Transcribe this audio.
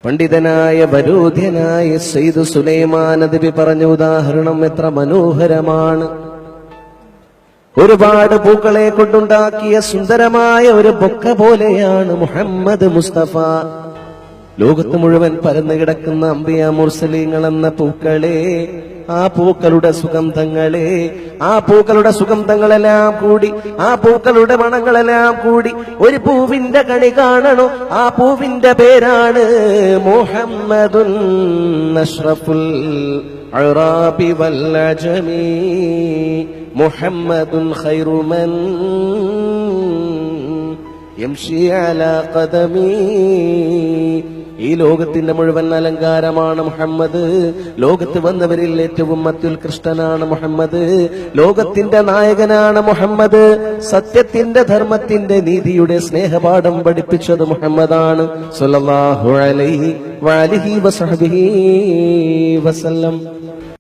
പണ്ഡിതനായ വരൂധ്യനായ സയ്യിദ് സുലൈമാൻ നബി പറഞ്ഞ ഉദാഹരണം എത്ര മനോഹരമാണ്. ഒരുപാട് പൂക്കളെ കൊണ്ടുണ്ടാക്കിയ സുന്ദരമായ ഒരു ബൊക്ക പോലെയാണ് മുഹമ്മദ് മുസ്തഫ. ലോകത്ത് മുഴുവൻ പരന്നു കിടക്കുന്ന അംബിയ മുർസലീങ്ങൾ എന്ന പൂക്കളെ, ആ പൂക്കളുടെ സുഗന്ധങ്ങളെ, ആ പൂക്കളുടെ സുഗന്ധങ്ങളെല്ലാം കൂടി, ആ പൂക്കളുടെ മണങ്ങളെല്ലാം കൂടി ഒരു പൂവിന്റെ കണി കാണണോ? ആ പൂവിന്റെ പേരാണ് മുഹമ്മദുൻ അഷ്റഫുൽ അറാബി വൽ അജമി, മുഹമ്മദുൻ ഖൈറു മൻ യംശി അലാ ഖദമി. ഈ ലോകത്തിന്റെ മുഴുവൻ അലങ്കാരമാണ് മുഹമ്മദ്. ലോകത്ത് വന്നവരിൽ ഏറ്റവും അത്യുത്കൃഷ്ടനാണ് മുഹമ്മദ്. ലോകത്തിന്റെ നായകനാണ് മുഹമ്മദ്. സത്യത്തിന്റെ, ധർമ്മത്തിന്റെ, നീതിയുടെ സ്നേഹപാഠം പഠിപ്പിച്ചത് മുഹമ്മദാണ് സ്വല്ലല്ലാഹു അലൈഹി വഅലിഹി വസഹ്ബിഹി വസല്ലം.